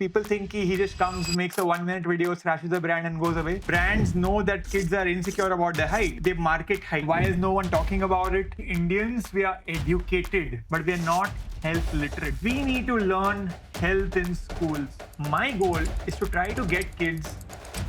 People think he just comes, makes a 1 minute video, thrashes the brand and goes away. Brands know that kids are insecure about their height. They market height. Why is no one talking about it? Indians, we are educated, but we are not health literate. We need to learn health in schools. My goal is to try to get kids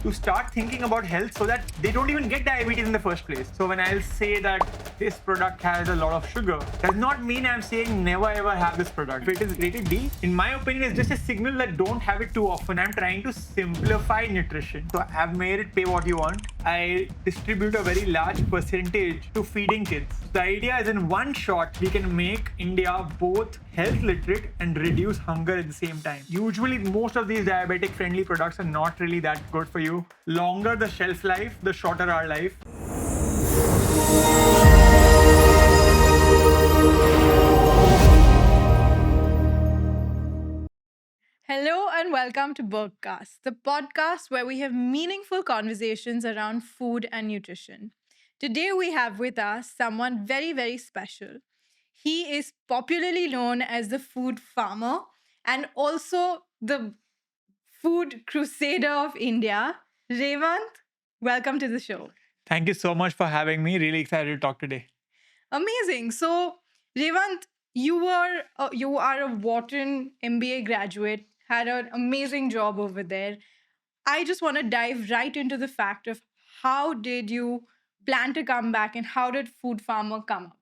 to start thinking about health so that they don't even get diabetes in the first place. So when I'll say that this product has a lot of sugar, does not mean I'm saying never ever have this product. If it is rated D, in my opinion, it's just a signal that don't have it too often. I'm trying to simplify nutrition. So I've made it pay what you want. I distribute a very large percentage to feeding kids. The idea is in one shot, we can make India both health literate and reduce hunger at the same time. Usually, most of these diabetic friendly products are not really that good for you. Longer the shelf life, the shorter our life. Hello and welcome to BergCast, the podcast where we have meaningful conversations around food and nutrition. Today we have with us someone very, very special. He is popularly known as the food farmer and also the food crusader of India. Revant, welcome to the show. Thank you so much for having me. Really excited to talk today. Amazing. So, Revant, you are a Wharton MBA graduate, had an amazing job over there. I just want to dive right into the fact of how did you plan to come back and how did Food Farmer come up?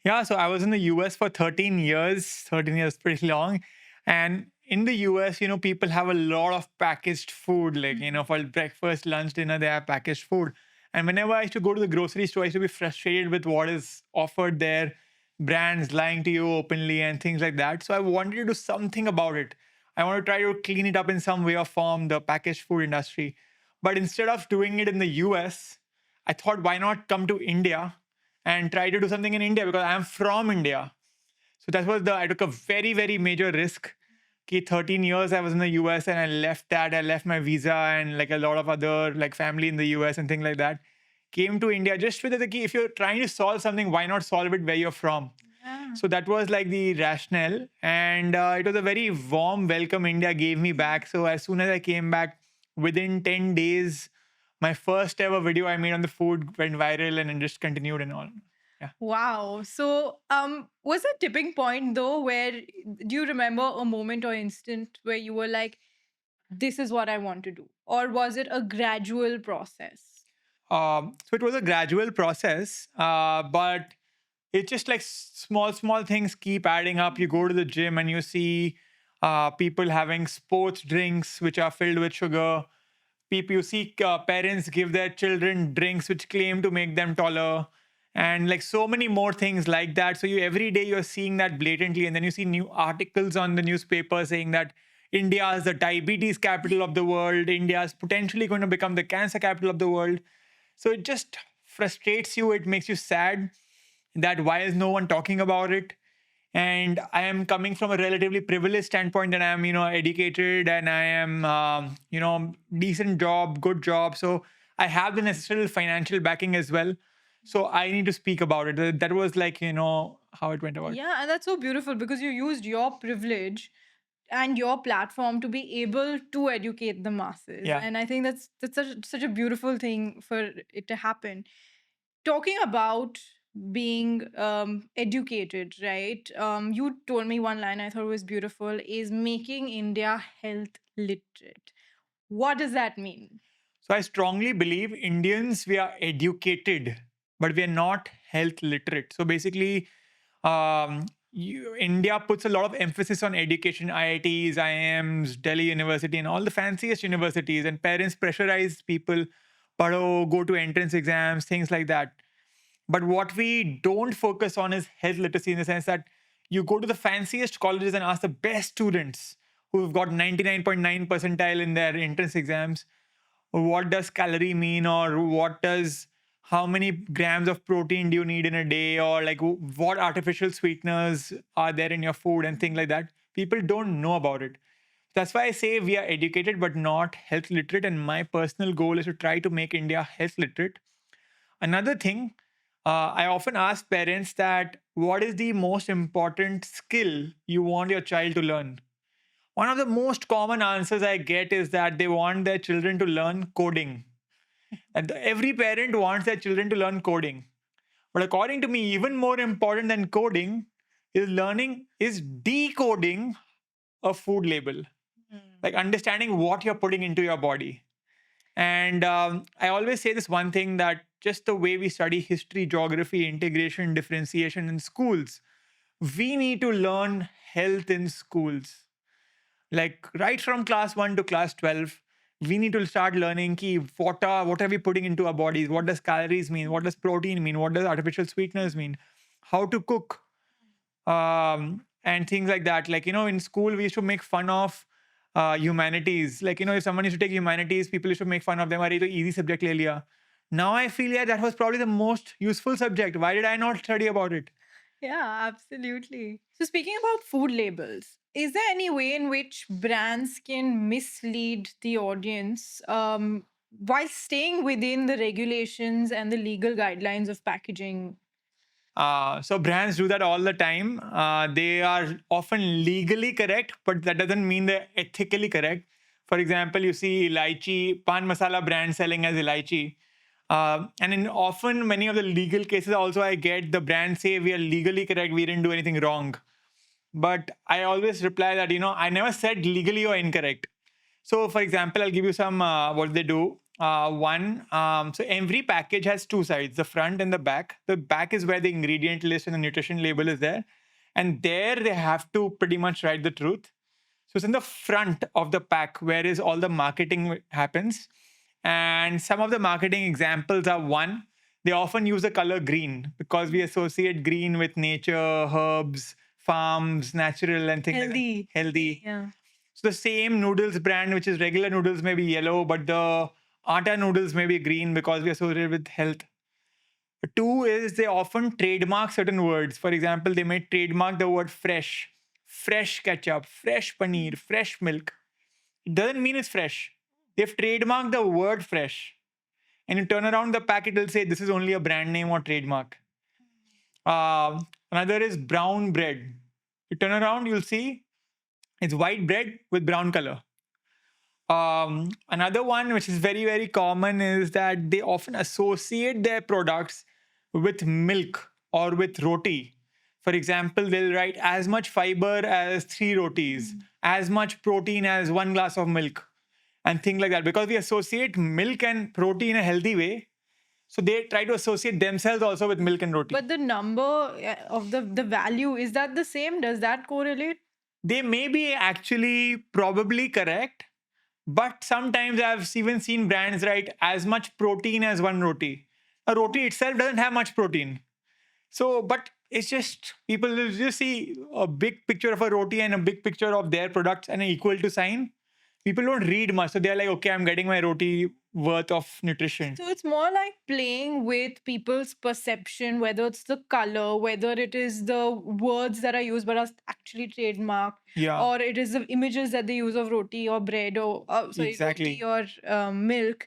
Yeah, so I was in the US for 13 years. 13 years, pretty long. And in the US, people have a lot of packaged food, like, for breakfast, lunch, dinner, they have packaged food. And whenever I used to go to the grocery store, I used to be frustrated with what is offered there, brands lying to you openly and things like that. So I wanted to do something about it. I want to try to clean it up in some way or form, the packaged food industry. But instead of doing it in the US, I thought, why not come to India and try to do something in India because I'm from India. So that was I took a very, very major risk. 13 years I was in the US and I left that. I left my visa and like a lot of other like family in the US and things like that. Came to India just with the key. If you're trying to solve something, why not solve it where you're from? Yeah. So that was like the rationale. And it was a very warm welcome India gave me back. So as soon as I came back, within 10 days, my first ever video I made on the food went viral and it just continued and all. Yeah. Wow. So, was a tipping point though where do you remember a moment or instant where you were like, this is what I want to do? Or was it a gradual process? So it was a gradual process, but it's just like small, small things keep adding up. You go to the gym and you see people having sports drinks which are filled with sugar. People, you see parents give their children drinks which claim to make them taller, and like so many more things like that. So you every day you're seeing that blatantly, and then you see new articles on the newspaper saying that India is the diabetes capital of the world. India is potentially going to become the cancer capital of the world. So it just frustrates you. It makes you sad that why is no one talking about it? And I am coming from a relatively privileged standpoint, and I am, educated, and I am, decent job, good job. So I have the necessary financial backing as well. So I need to speak about it. That was like, how it went about. Yeah, and that's so beautiful because you used your privilege and your platform to be able to educate the masses. Yeah. And I think that's such a beautiful thing for it to happen. Talking about being educated, right? You told me one line I thought was beautiful is making India health literate. What does that mean? So I strongly believe Indians, we are educated, but we are not health literate. So basically, India puts a lot of emphasis on education, IITs, IIMs, Delhi University, and all the fanciest universities. And parents pressurize people, paro, go to entrance exams, things like that. But what we don't focus on is health literacy in the sense that you go to the fanciest colleges and ask the best students who've got 99.9 percentile in their entrance exams, what does calorie mean, or how many grams of protein do you need in a day, or like what artificial sweeteners are there in your food and things like that. People don't know about it. That's why I say we are educated but not health literate, and my personal goal is to try to make India health literate. Another thing, I often ask parents that what is the most important skill you want your child to learn? One of the most common answers I get is that they want their children to learn coding. And every parent wants their children to learn coding. But according to me, even more important than coding is decoding a food label, like understanding what you're putting into your body. And I always say this one thing, that just the way we study history, geography, integration, differentiation in schools, we need to learn health in schools. Like right from class 1 to class 12, we need to start learning ki what are we putting into our bodies, what does calories mean, what does protein mean, what does artificial sweeteners mean, how to cook, and things like that. Like, in school we used to make fun of humanities. Like, if someone used to take humanities, people used to make fun of them. Are easy subject le liya. Now I feel, yeah, that was probably the most useful subject. Why did I not study about it? Yeah, absolutely. So, speaking about food labels, is there any way in which brands can mislead the audience while staying within the regulations and the legal guidelines of packaging? So brands do that all the time. They are often legally correct, but that doesn't mean they're ethically correct. For example, you see Elaichi, Pan Masala brand selling as Elaichi. And in often many of the legal cases also, I get the brand say we are legally correct, we didn't do anything wrong. But I always reply that, I never said legally or incorrect. So, for example, I'll give you some what they do. So every package has two sides, the front and the back. The back is where the ingredient list and the nutrition label is there. And there they have to pretty much write the truth. So it's in the front of the pack where is all the marketing happens. And some of the marketing examples are: one, they often use the color green because we associate green with nature, herbs, farms, natural, and things like that. Healthy. Healthy. Yeah. So the same noodles brand, which is regular noodles, may be yellow, but the atta noodles may be green because we associate it with health. Two is they often trademark certain words. For example, they may trademark the word fresh, fresh ketchup, fresh paneer, fresh milk. It doesn't mean it's fresh. They've trademarked the word fresh. And you turn around the pack, it will say this is only a brand name or trademark. Another is brown bread. You turn around, you'll see it's white bread with brown color. Another one, which is very, very common, is that they often associate their products with milk or with roti. For example, they'll write as much fiber as three rotis, as much protein as one glass of milk, and things like that. Because we associate milk and protein in a healthy way, so they try to associate themselves also with milk and roti. But the number of the value, is that the same? Does that correlate? They may be actually probably correct, but sometimes I've even seen brands write as much protein as one roti. A roti itself doesn't have much protein. So, but it's just people will just see a big picture of a roti and a big picture of their products and an equal to sign. People don't read much. So they're like, okay, I'm getting my roti worth of nutrition. So it's more like playing with people's perception, whether it's the color, whether it is the words that are used but are actually trademarked, Yeah, or it is the images that they use of roti or bread or exactly. roti or milk,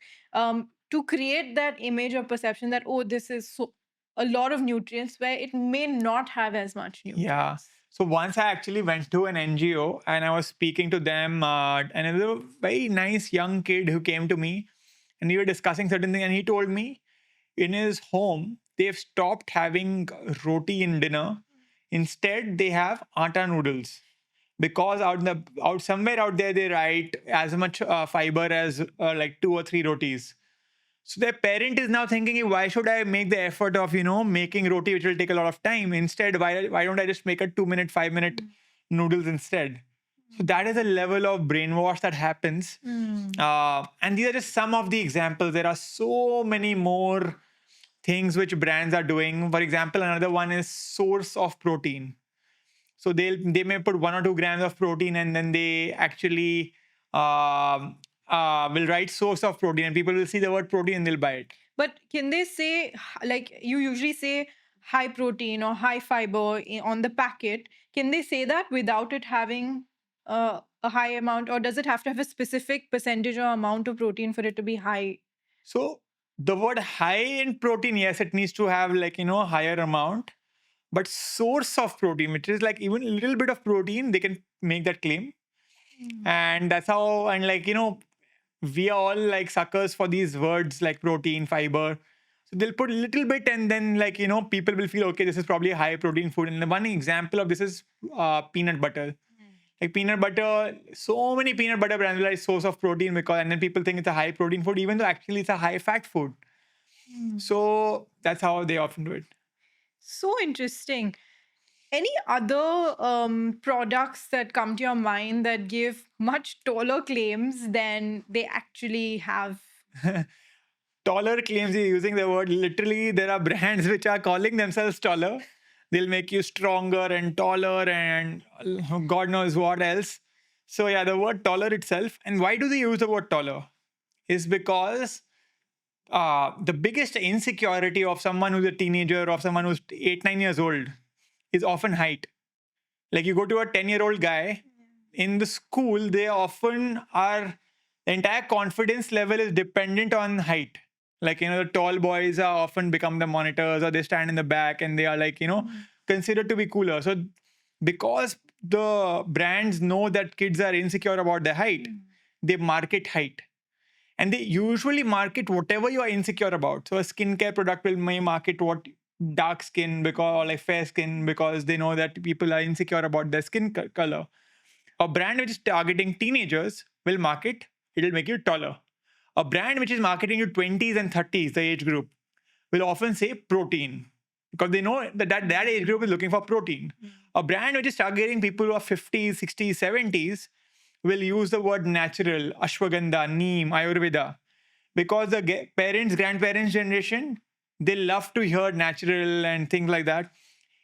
to create that image or perception that, oh, this is a lot of nutrients where it may not have as much nutrients. Yeah. So once I actually went to an NGO and I was speaking to them, and it was a very nice young kid who came to me, and we were discussing certain things, and he told me in his home they've stopped having roti in dinner. Instead, they have atta noodles because out somewhere out there they write as much fiber as like two or three rotis. So their parent is now thinking, why should I make the effort of, making roti, which will take a lot of time? Instead, why don't I just make a 2 minute, 5 minute noodles instead? So that is a level of brainwash that happens. And these are just some of the examples. There are so many more things which brands are doing. For example, another one is source of protein. So they may put 1 or 2 grams of protein, and then they actually will write source of protein, and people will see the word protein and they'll buy it. But can they say, like you usually say, high protein or high fiber on the packet? Can they say that without it having a high amount, or does it have to have a specific percentage or amount of protein for it to be high? So the word high in protein, yes, it needs to have like, a higher amount. But source of protein, which is like even a little bit of protein, they can make that claim. And that's how, and like, we are all like suckers for these words like protein, fiber. So they'll put a little bit, and then like, people will feel, okay, this is probably a high protein food. And the one example of this is peanut butter. Like peanut butter, so many peanut butter brands are a source of protein, because, and then people think it's a high protein food, even though actually it's a high fat food. So that's how they often do it. So interesting. Any other products that come to your mind that give much taller claims than they actually have? Taller claims, you're using the word literally. There are brands which are calling themselves taller. They'll make you stronger and taller and God knows what else. So yeah, the word taller itself. And why do they use the word taller? Is because the biggest insecurity of someone who's a teenager, of someone who's 8, 9 years old, is often height. Like you go to a 10-year-old guy in the school, they often are, the entire confidence level is dependent on height. Like, the tall boys are often become the monitors, or they stand in the back and they are like, considered to be cooler. So because the brands know that kids are insecure about their height, they market height. And they usually market whatever you are insecure about. So a skincare product may market what dark skin, because, or like fair skin, because they know that people are insecure about their skin color. A brand which is targeting teenagers will market, it'll make you taller. A brand which is marketing you 20s and 30s, the age group, will often say protein, because they know that age group is looking for protein. A brand which is targeting people who are 50s, 60s, 70s will use the word natural, ashwagandha, neem, ayurveda, because the parents, grandparents generation, they love to hear natural and things like that.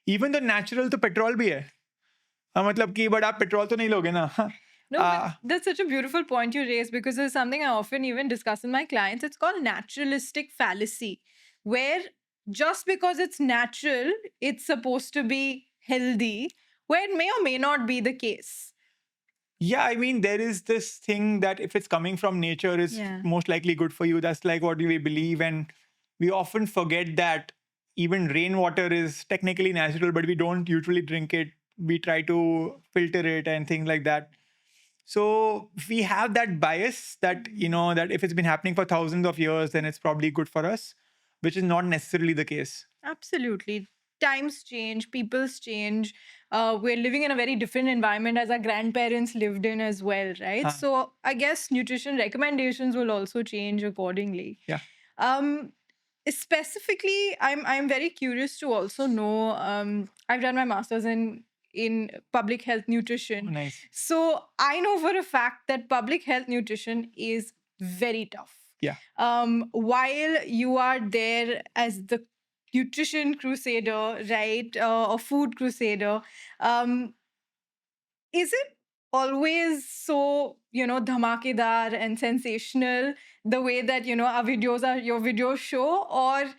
Even the natural to petrol bhi hai. मतलब कि but आप petrol तो नहीं लोगे ना. No, but that's such a beautiful point you raise, because it's something I often even discuss with my clients. It's called naturalistic fallacy, where just because it's natural, it's supposed to be healthy, where it may or may not be the case. Yeah, I mean, there is this thing that if it's coming from nature, it's most likely good for you. That's like what we believe. And we often forget that even rainwater is technically natural, but we don't usually drink it. We try to filter it and things like that. So we have that bias that, that if it's been happening for thousands of years, then it's probably good for us, which is not necessarily the case. Absolutely. Times change, people's change. We're living in a very different environment as our grandparents lived in as well, right? So I guess nutrition recommendations will also change accordingly. Yeah. Specifically, I'm very curious to also know. I've done my master's in public health nutrition. Oh, nice. So I know for a fact that public health nutrition is very tough. Yeah. While you are there as the nutrition crusader, right, or food crusader, is it always so, dhamakedar and sensational the way that, your videos show? Or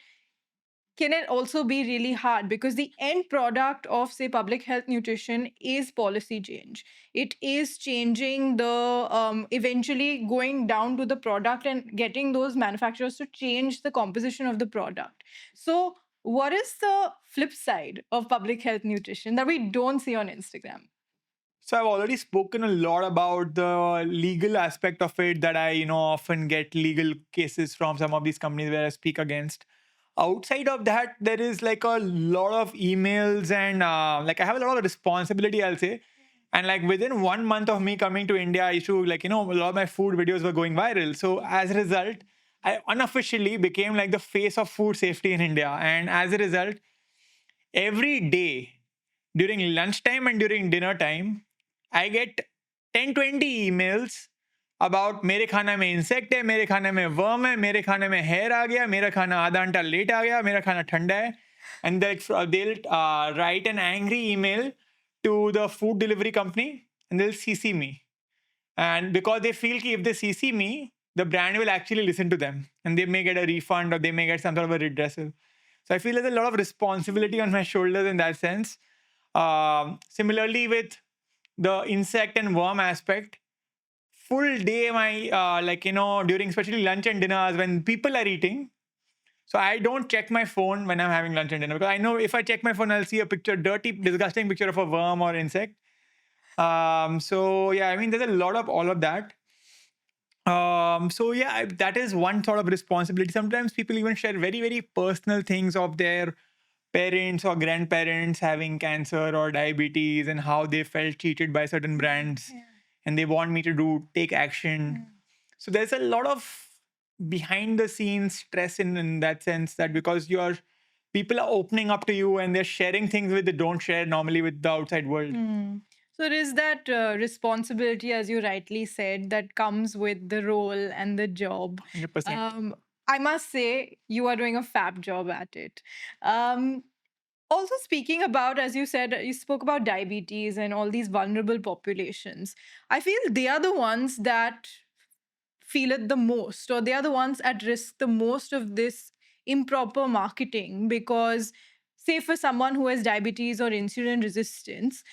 can it also be really hard, because the end product of, say, public health nutrition is policy change? It is changing the eventually going down to the product and getting those manufacturers to change the composition of the product. So what is the flip side of public health nutrition that we don't see on Instagram? So I've already spoken a lot about the legal aspect of it, that I, often get legal cases from some of these companies where I speak against. Outside of that, there is like a lot of emails, and like I have a lot of responsibility, I'll say. And like within 1 month of me coming to India, I used to, like, a lot of my food videos were going viral. So as a result, I unofficially became like the face of food safety in India. And as a result, every day during lunchtime and during dinner time, I get 10-20 emails about मेरे खाना में insect है, मेरे खाने में worm है, मेरे खाने में हेयर आ गया, मेरा खाना आधा घंटा लेट आ गया, मेरा खाना ठंडा है. And they'll write an angry email to the food delivery company, and they'll CC me. And because they feel कि if they CC me, the brand will actually listen to them, and they may get a refund, or they may get some sort of a redressal. So I feel there's a lot of responsibility on my shoulders in that sense. Similarly, with the insect and worm aspect, full day my during especially lunch and dinners when people are eating. So I don't check my phone when I'm having lunch and dinner, because I know if I check my phone, I'll see a picture, dirty, disgusting picture of a worm or insect. So yeah, I mean, there's a lot of all of that. So yeah, that is one sort of responsibility. Sometimes people even share very, very personal things of their parents or grandparents having cancer or diabetes and how they felt cheated by certain brands, Yeah. and they want me to take action. So there's a lot of behind the scenes stress in that sense, that because you're people are opening up to you and they're sharing things with they don't share normally with the outside world. So it is that responsibility, as you rightly said, that comes with the role and the job. 100%. I must say, you are doing a fab job at it. Um, Also, speaking about, as you said, you spoke about diabetes and all these vulnerable populations. I feel they are the ones that feel it the most, or they are the ones at risk the most of this improper marketing. Because, say, for someone who has diabetes or insulin resistance,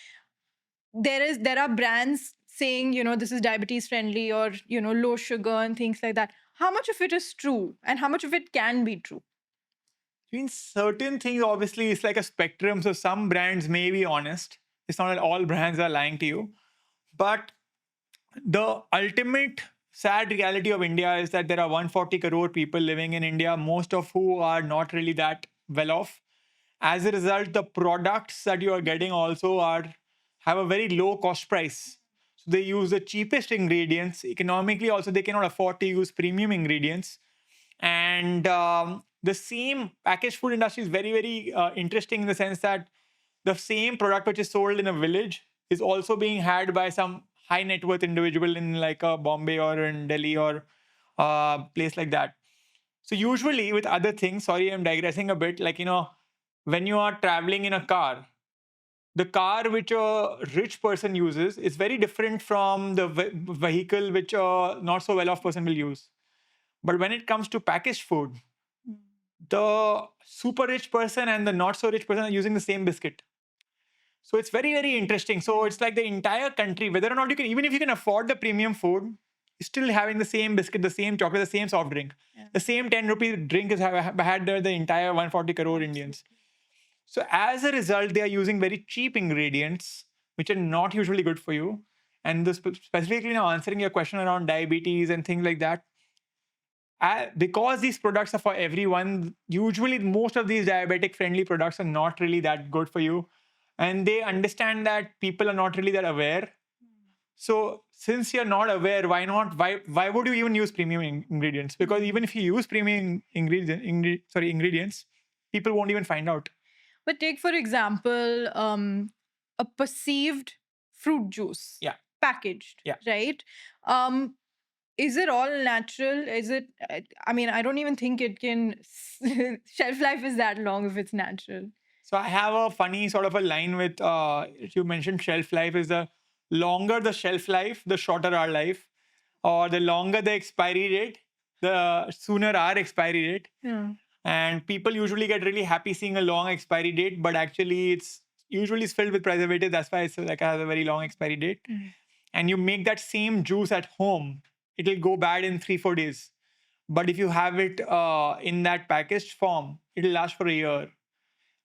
there are brands saying, this is diabetes friendly, or low sugar and things like that. How much of it is true, and how much of it can be true? I mean, certain things obviously it's like a spectrum. So some brands may be honest. It's not that all brands are lying to you. But the ultimate sad reality of India is that there are 140 crore people living in India, most of who are not really that well off. As a result, the products that you are getting also are have a very low cost price. So they use the cheapest ingredients. Economically, also they cannot afford to use premium ingredients. And the same packaged food industry is very, very interesting in the sense that the same product which is sold in a village is also being had by some high net worth individual in like a Bombay or in Delhi or place like that. So usually with other things, sorry, I'm digressing a bit. Like when you are traveling in a car, the car which a rich person uses is very different from the vehicle which a not so well off person will use. But when it comes to packaged food, the super rich person and the not so rich person are using the same biscuit. So it's very, very interesting. So it's like the entire country, whether or not you can, even if you can afford the premium food, you're still having the same biscuit, the same chocolate, the same soft drink. The same 10 rupee drink is had the entire 140 crore Indians. So as a result, they are using very cheap ingredients, which are not usually good for you. And specifically now answering your question around diabetes and things like that, because these products are for everyone, usually most of these diabetic friendly products are not really that good for you. And they understand that people are not really that aware. So since you're not aware, why not? Why would you even use premium ingredients? Because even if you use premium ingredients, people won't even find out. But take, for example, a perceived fruit juice. Yeah. Packaged. Yeah. Right? Um, is it all natural? Is it? I mean, I don't even think it can. Shelf life is that long if it's natural. So I have a funny sort of a line with you mentioned shelf life is the longer the shelf life, the shorter our life, or the longer the expiry date, the sooner our expiry date. Yeah. And people usually get really happy seeing a long expiry date, but actually it's usually it's filled with preservatives. That's why it's like has a very long expiry date. And you make that same juice at home, it'll go bad in 3-4 days. But if you have it in that packaged form, it'll last for a year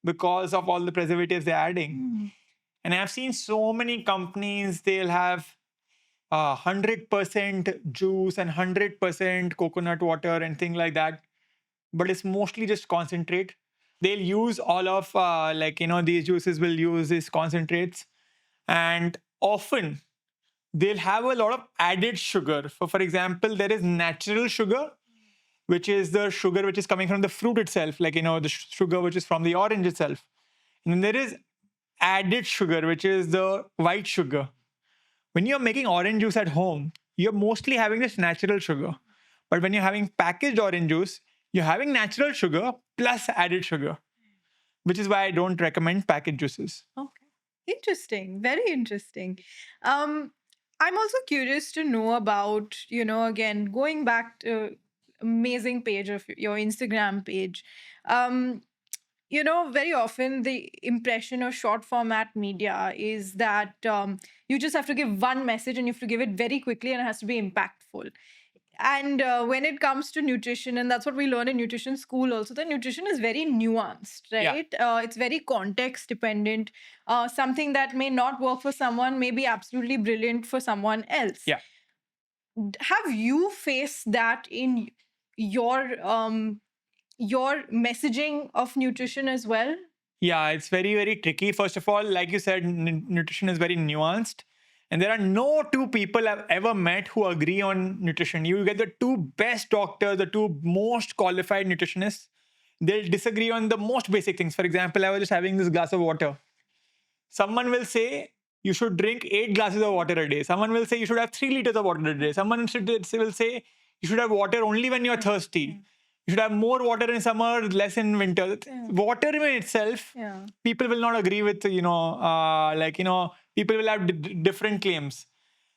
because of all the preservatives they're adding. And I've seen so many companies, they'll have 100% juice and 100% coconut water and things like that. But it's mostly just concentrate. They'll use all of these juices will use these concentrates. And often they'll have a lot of added sugar. For example, there is natural sugar, which is the sugar which is coming from the fruit itself, like the sugar which is from the orange itself. And then there is added sugar, which is the white sugar. When you're making orange juice at home, you're mostly having this natural sugar. But when you're having packaged orange juice, you're having natural sugar plus added sugar, which is why I don't recommend packaged juices. Okay. Interesting. Very interesting. I'm also curious to know about, again, going back to amazing page of your Instagram page. Um, very often the impression of short format media is that you just have to give one message and you have to give it very quickly and it has to be impactful. And when it comes to nutrition, and that's what we learn in nutrition school also, the nutrition is very nuanced, Yeah. right? It's very context dependent. Something that may not work for someone may be absolutely brilliant for someone else. Yeah. Have you faced that in your messaging of nutrition as well? Yeah, it's very, very tricky. First of all, like you said, nutrition is very nuanced. And there are no two people I've ever met who agree on nutrition. You get the two best doctors, the two most qualified nutritionists. They'll disagree on the most basic things. For example, I was just having this glass of water. Someone will say you should drink 8 glasses of water a day. Someone will say you should have 3 liters of water a day. Someone will say you should have water only when you're thirsty. You should have more water in summer, less in winter. Water in itself, people will not agree with, people will have different claims.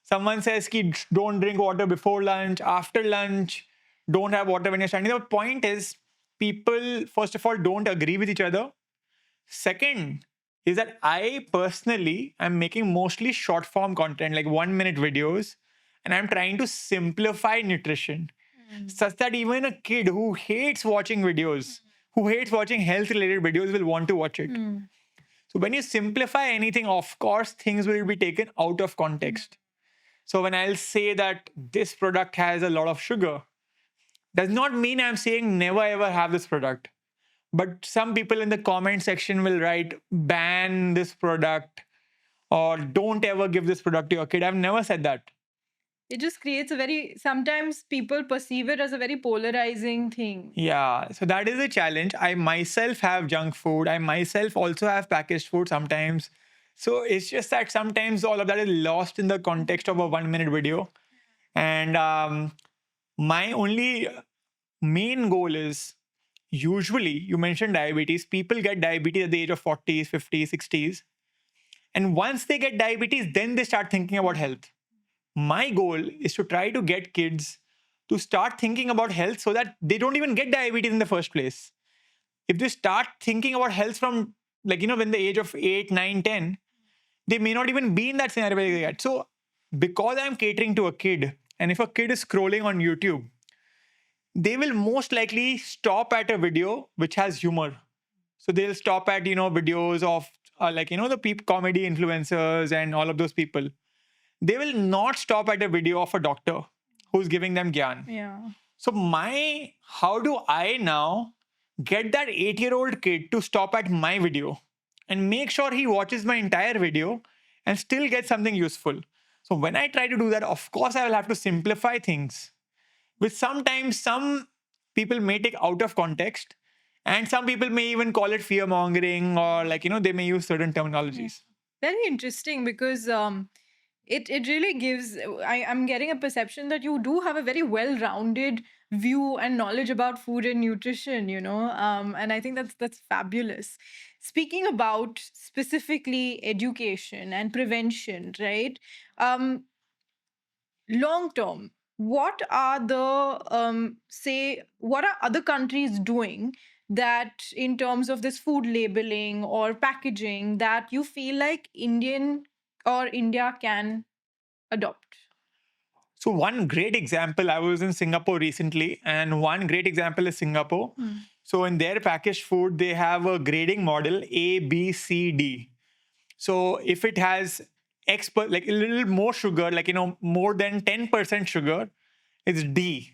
Someone says, ki, don't drink water before lunch, after lunch, don't have water when you're standing. The point is, people, first of all, don't agree with each other. Second is that I personally am making mostly short form content, like 1 minute videos, and I'm trying to simplify nutrition such that even a kid who hates watching videos, who hates watching health related videos, will want to watch it. So when you simplify anything, of course, things will be taken out of context. So when I'll say that this product has a lot of sugar, does not mean I'm saying never ever have this product. But some people in the comment section will write, ban this product or don't ever give this product to your kid. I've never said that. It just creates a very, sometimes people perceive it as a very polarizing thing. Yeah, so that is a challenge. I myself have junk food. I myself also have packaged food sometimes. So it's just that sometimes all of that is lost in the context of a 1 minute video. And my only main goal is, usually, you mentioned diabetes, people get diabetes at the age of 40s, 50s, 60s. And once they get diabetes, then they start thinking about health. My goal is to try to get kids to start thinking about health so that they don't even get diabetes in the first place. If they start thinking about health from, when the age of 8, 9, 10, they may not even be in that scenario where they get. So because I'm catering to a kid, and if a kid is scrolling on YouTube, they will most likely stop at a video which has humor. So they'll stop at, videos of the comedy influencers and all of those people. They will not stop at a video of a doctor who's giving them gyan. Yeah. So how do I now get that 8-year-old kid to stop at my video and make sure he watches my entire video and still get something useful? So when I try to do that, of course, I will have to simplify things, which sometimes some people may take out of context, and some people may even call it fear mongering, or they may use certain terminologies. Very interesting, because it really gives, I'm getting a perception that you do have a very well-rounded view and knowledge about food and nutrition, and I think that's fabulous. Speaking about specifically education and prevention, right? Long term, what are the what are other countries doing that, in terms of this food labeling or packaging, that you feel like India can adopt? So one great example, I was in Singapore recently, and one great example is Singapore. So in their packaged food, they have a grading model A, B, C, D. So if it has like a little more sugar, more than 10% sugar, it's D.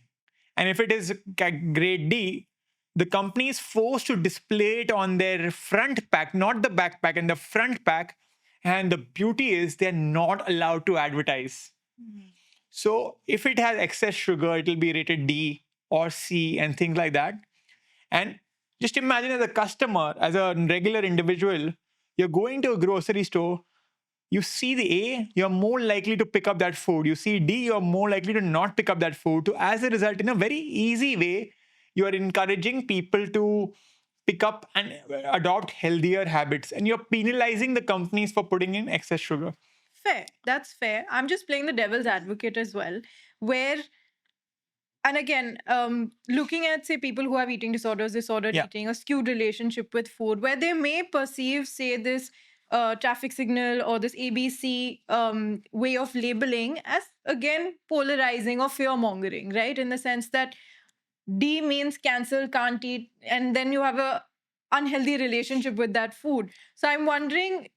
And if it is grade D, the company is forced to display it on their front pack, not the back pack, and the front pack. And the beauty is they're not allowed to advertise. So if it has excess sugar, it will be rated D or C and things like that. And just imagine, as a customer, as a regular individual, you're going to a grocery store, you see the A, you're more likely to pick up that food. You see D, you're more likely to not pick up that food. So as a result, in a very easy way, you are encouraging people to pick up and adopt healthier habits. And you're penalizing the companies for putting in excess sugar. Fair. That's fair. I'm just playing the devil's advocate as well, where, and again, looking at, say, people who have eating disorders, disordered Yeah. eating, a skewed relationship with food, where they may perceive, say, this traffic signal or this ABC way of labeling as again polarizing or fear mongering, right? In the sense that D means cancel, can't eat, and then you have a unhealthy relationship with that food. So I'm wondering,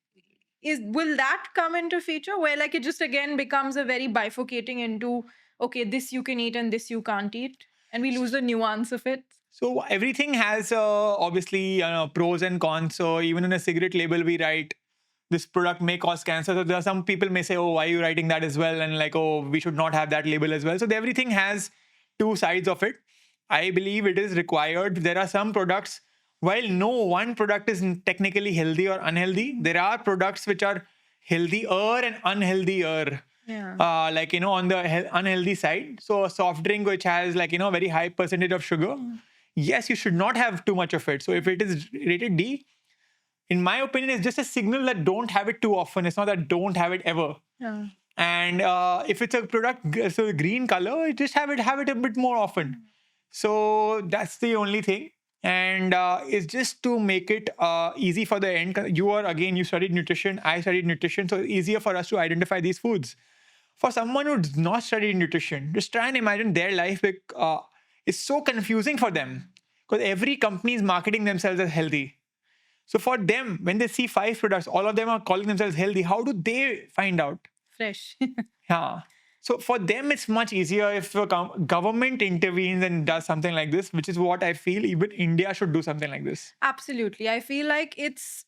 is will that come into feature where like it just again becomes a very bifurcating into okay, this you can eat and this you can't eat, and we lose the nuance of it. So everything has obviously pros and cons. So even in a cigarette label, we write this product may cause cancer. So there are some people may say, oh, why are you writing that as well? And like, oh, we should not have that label as well. So everything has two sides of it. I believe it is required. There are some products, while no one product is technically healthy or unhealthy, there are products which are healthier and unhealthier. Yeah. Like, on the unhealthy side. So a soft drink which has like, very high percentage of sugar, yes, you should not have too much of it. So if it is rated D, in my opinion, it's just a signal that don't have it too often. It's not that don't have it ever. Yeah. And if it's a product, so green color, just have it a bit more often. So that's the only thing. And it's just to make it easy for the end. You studied nutrition, I studied nutrition. So it's easier for us to identify these foods. For someone who's not studied nutrition, just try and imagine their life. It's so confusing for them because every company is marketing themselves as healthy. So for them, when they see 5 products, all of them are calling themselves healthy. How do they find out? Fresh. Yeah. So for them, it's much easier if the government intervenes and does something like this, which is what I feel even India should do something like this. Absolutely. I feel like it's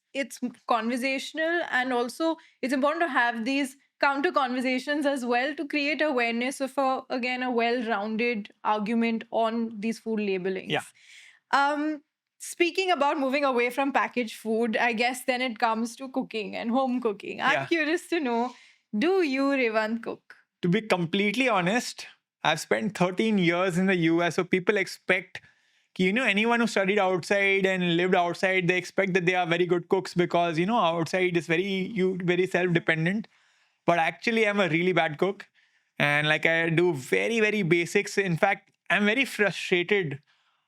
conversational, and also it's important to have these counter conversations as well to create awareness of a well-rounded argument on these food labelings. Yeah. Speaking about moving away from packaged food, I guess then it comes to cooking and home cooking. I'm Yeah. curious to know, do you, Revant, cook? To be completely honest, I've spent 13 years in the US, so people expect, anyone who studied outside and lived outside, they expect that they are very good cooks because, outside is very self-dependent. But actually, I'm a really bad cook. And like I do very, very basics. In fact, I'm very frustrated.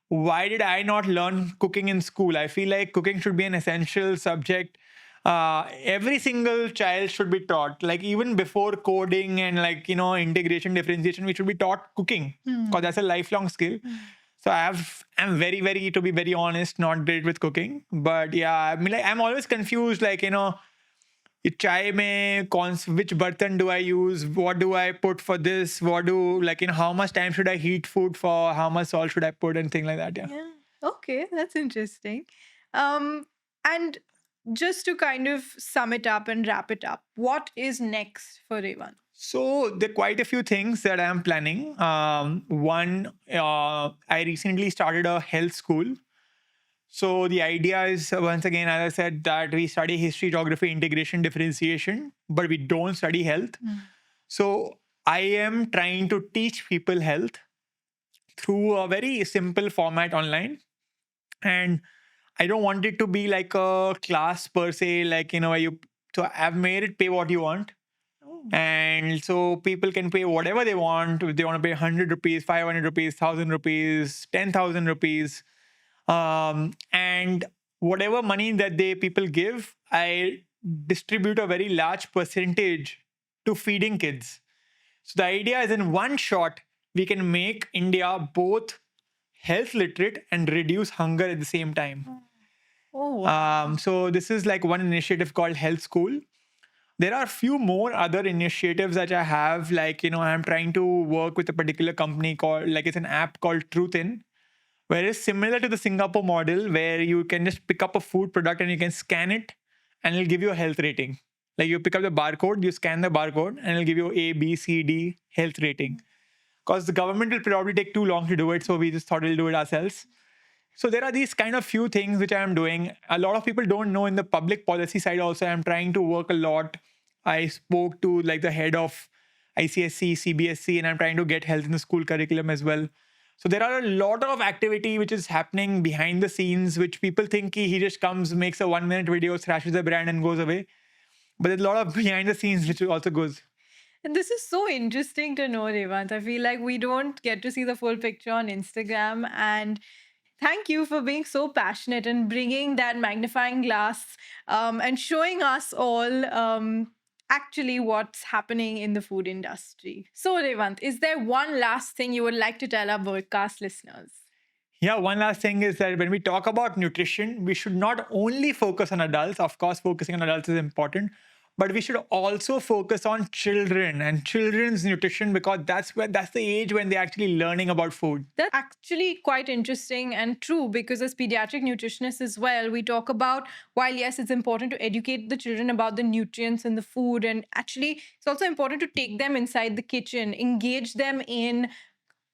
Why did I not learn cooking in school? I feel like cooking should be an essential subject. Every single child should be taught, like even before coding and like integration, differentiation, we should be taught cooking because that's a lifelong skill. So I'm very, very, to be very honest, not great with cooking. But yeah, I mean, like I'm always confused, like ये chai mein which bartan do I use? What do I put for this? What do like how much time should I heat food for? How much salt should I put and thing like that? Yeah. Yeah. Okay, that's interesting. And just to kind of sum it up and wrap it up, what is next for Revan? So there are quite a few things that I'm planning. One, I recently started a health school. So the idea is, once again, as I said, that we study history, geography, integration, differentiation, but we don't study health. So I am trying to teach people health through a very simple format online. And I don't want it to be like a class per se, like, so I've made it pay what you want. And so people can pay whatever they want. If they want to pay 100 rupees, 500 rupees, 1,000 rupees, 10,000 rupees. And whatever money that people give, I distribute a very large percentage to feeding kids. So the idea is in one shot, we can make India both health literate and reduce hunger at the same time. Oh, wow. So this is like one initiative called Health School. There are a few more other initiatives that I have, like, I'm trying to work with a particular company called, like, it's an app called Truthin, where it's similar to the Singapore model, where you can just pick up a food product and you can scan it and it'll give you a health rating. Like you pick up the barcode, you scan the barcode and it'll give you A, B, C, D health rating. Because the government will probably take too long to do it, so we just thought we'll do it ourselves. So there are these kind of few things which I'm doing. A lot of people don't know in the public policy side also, I'm trying to work a lot. I spoke to like the head of ICSC, CBSC, and I'm trying to get health in the school curriculum as well. So there are a lot of activity which is happening behind the scenes, which people think he just comes, makes a 1-minute video, thrashes the brand and goes away. But there's a lot of behind the scenes which also goes. And this is so interesting to know, Revant. I feel like we don't get to see the full picture on Instagram. And Thank you for being so passionate and bringing that magnifying glass and showing us all actually what's happening in the food industry. So, Revant, is there one last thing you would like to tell our broadcast listeners? Yeah, one last thing is that when we talk about nutrition, we should not only focus on adults. Of course, focusing on adults is important, but we should also focus on children and children's nutrition because that's the age when they're actually learning about food. That's actually quite interesting and true because, as pediatric nutritionists as well, we talk about while, yes, it's important to educate the children about the nutrients in the food, and actually, it's also important to take them inside the kitchen, engage them in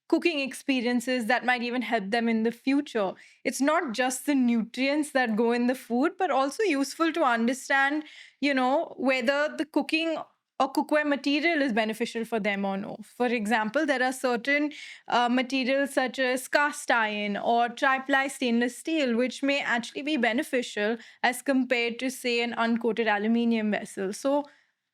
cooking experiences that might even help them in the future. It's not just the nutrients that go in the food, but also useful to understand, whether the cooking or cookware material is beneficial for them or no. For example, there are certain materials such as cast iron or triply stainless steel, which may actually be beneficial as compared to, say, an uncoated aluminium vessel. So,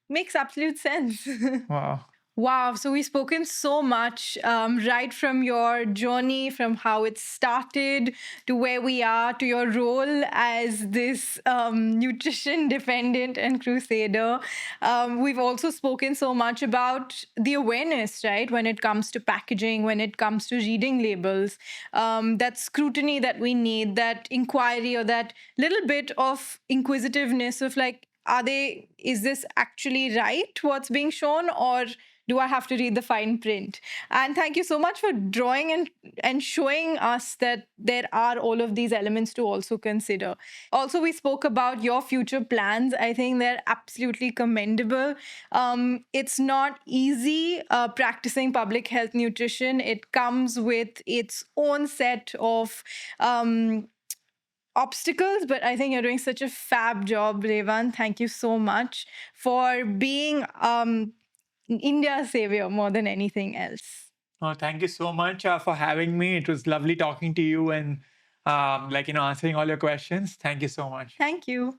makes absolute sense. Wow. Wow. So we've spoken so much, right from your journey, from how it started to where we are, to your role as this nutrition defendant and crusader. We've also spoken so much about the awareness, right, when it comes to packaging, when it comes to reading labels, that scrutiny that we need, that inquiry or that little bit of inquisitiveness of like, is this actually right, what's being shown, or do I have to read the fine print? And thank you so much for drawing and showing us that there are all of these elements to also consider. Also, we spoke about your future plans. I think they're absolutely commendable. It's not easy practicing public health nutrition. It comes with its own set of obstacles, but I think you're doing such a fab job, Revan. Thank you so much for being India's savior more than anything else. Oh, thank you so much for having me. It was lovely talking to you and answering all your questions. Thank you so much. Thank you.